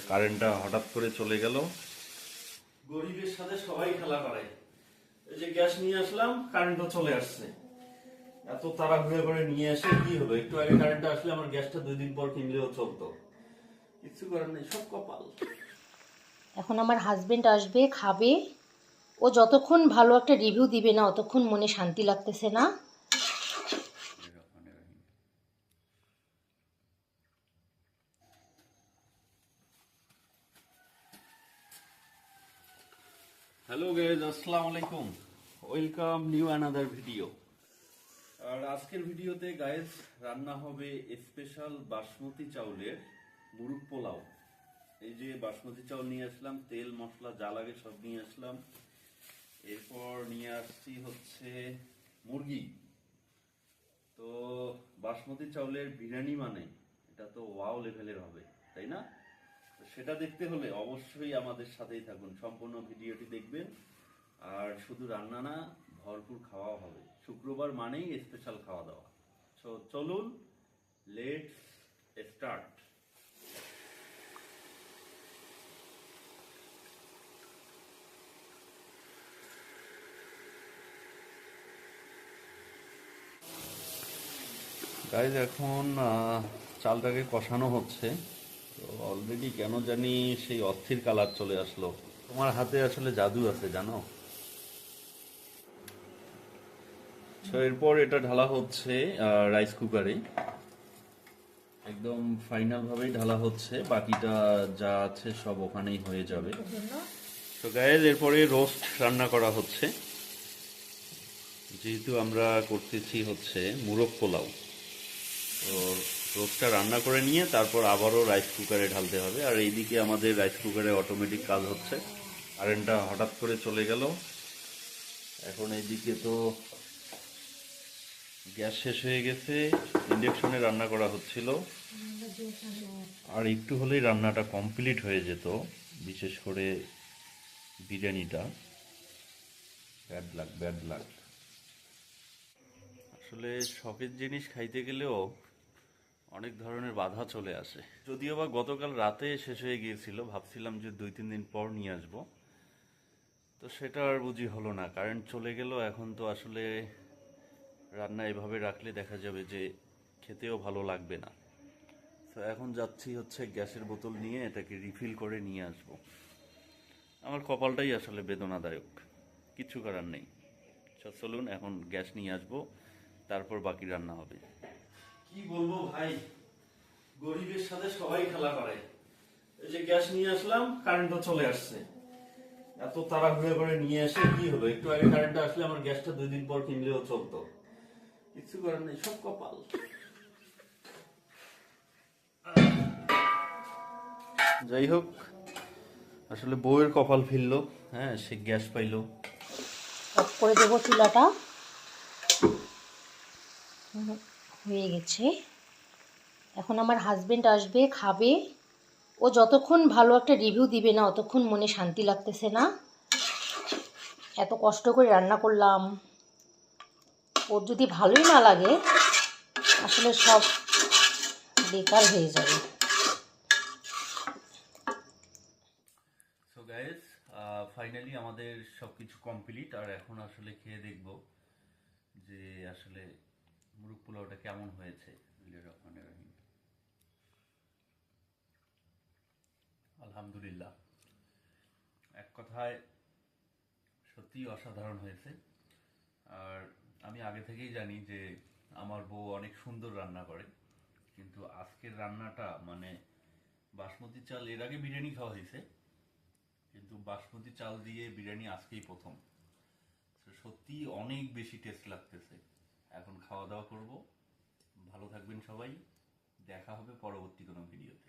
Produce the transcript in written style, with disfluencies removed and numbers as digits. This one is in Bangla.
কারেন্টটা হঠাৎ করে চলে গেল। গরিবের সাথে সবাই খেলা করে। এই যে গ্যাস নিয়ে আসলাম, কারেন্টও চলে আসছে। এত তাড়াহুড়ো করে নিয়ে এসে কি হলো, একটু আগে কারেন্টটা আসলে আমার গ্যাসটা 2 দিন পর কিনলেও চলতো। কিছু করার নেই, সব কপাল। এখন আমার হাজবেন্ড আসবে, খাবে। ও যতক্ষণ ভালো একটা রিভিউ দিবে না অতক্ষণ মনে শান্তি লাগতেছে না। হ্যালো গাইজ, আসসালামু আলাইকুম, ওয়েলকাম নিউ অ্যানাদার ভিডিও। আর আজকের ভিডিওতে গাইজ রান্না হবে স্পেশাল বাসমতি চাউলের মুরগ পোলাও। এই যে বাসমতি চাউল নিয়ে আসলাম, তেল মশলা যা লাগে সব নিয়ে আসলাম। এরপর নিয়ে আসছি হচ্ছে মুরগি। তো বাসমতি চাউলের বিরিয়ানি মানে এটা তো ওয়াও লেভেলের হবে, তাই না? তো সেটা দেখতে হলে অবশ্যই আমাদের সাথেই থাকুন, সম্পূর্ণ ভিডিওটি দেখবেন। আর শুধু রান্না না, ভরপুর খাওয়াও হবে। শুক্রবার মানেই স্পেশাল খাওয়া দাওয়া। তো চলুন, লেটস স্টার্ট। গাইজ এখন চালটাকে কষানো হচ্ছে। তো অলরেডি কেন জানি সেই অস্থির কালার চলে আসলো। তোমার হাতে আসলে জাদু আছে জানো। তো এরপর এটা ঢালা হচ্ছে রাইস কুকারে। একদম ফাইনাল ভাবেই ঢালা হচ্ছে, বাকিটা যা আছে সব ওখানেই হয়ে যাবে। তো গাইজ এরপরে রোস্ট রান্না করা হচ্ছে, যেহেতু আমরা করতেছি হচ্ছে মুরগ পোলাও। তো রোস্টটা রান্না করে নিয়ে তারপর আবারও রাইস কুকারে ঢালতে হবে। আর এইদিকে আমাদের রাইস কুকারে অটোমেটিক কাজ হচ্ছে। কারেন্টটা হঠাৎ করে চলে গেল। এখন এইদিকে তো গ্যাস শেষ হয়ে গেছে, ইন্ডাকশনে রান্না করা হচ্ছিল। আর একটু হলেই রান্নাটা কমপ্লিট হয়ে যেত, বিশেষ করে বিরিয়ানিটা। Bad luck, bad luck. আসলে শখের জিনিস খাইতে গেলেও অনেক ধরনের বাধা চলে আসে। যদিও বা গতকাল রাতে শেষ হয়ে গিয়েছিল, ভাবছিলাম যে 2-3 দিন পর নিয়ে আসব। তো সেটা আর বুঝি হলো না, কারেন্ট চলে গেল। এখন তো আসলে রান্না এভাবে রাখলে দেখা যাবে যে খেতেও ভালো লাগবে না। তো এখন যাচ্ছি হচ্ছে গ্যাসের বোতল নিয়ে এটাকে রিফিল করে নিয়ে আসব। আমার কপালটাই আসলে বেদনাদায়ক, কিছু করার নেই। চলুন এখন গ্যাস নিয়ে আসবো, তারপর বাকি রান্না হবে। কি বলবো ভাই, গরিবের সাথে সবাই খেলা করে। এই যে গ্যাস নিয়ে আসলাম, কারেন্টও চলে আসছে। এত তাড়াহুড়ো করে নিয়ে এসে কি হলো, একটু আগে কারেন্টটা আসলে আমার গ্যাসটা 2 দিন পর কিনলেও চলতো। কিছু করার নেই, সব কপাল। যাই হোক, আসলে বউয়ের কপাল ফিরলো। হ্যাঁ, সে গ্যাস পাইলো। অফ করে দেবো চুলাটা। হয়ে গেছে। এখন আমার হাজবেন্ড আসবে, খাবে। ও যতক্ষণ ভালো একটা রিভিউ দিবে না অতক্ষণ মনে শান্তি লাগতেছে না। এত কষ্ট করে রান্না করলাম, ওর যদি ভালোই না লাগে আসলে সব বেকার হয়ে যাবে। সো গাইস, ফাইনালি আমাদের সবকিছু কমপ্লিট। আর এখন আসলে খেয়ে দেখব যে আসলে মুরগ পোলাওটা কেমন হয়েছে। আলহামদুলিল্লাহ, এক কথায় সত্যি অসাধারণ হয়েছে। আর আমি আগে থেকেই জানি যে আমার বউ অনেক সুন্দর রান্না করে, কিন্তু আজকের রান্নাটা মানে বাসমতি চাল, এর আগে বিরিয়ানি খাওয়া হয়েছে, কিন্তু বাসমতি চাল দিয়ে বিরিয়ানি আজকেই প্রথম। সত্যি অনেক বেশি টেস্ট লাগতেছে। এখন খাওয়া দাওয়া করব। ভালো থাকবেন সবাই, দেখা হবে পরবর্তী কোনো ভিডিওতে।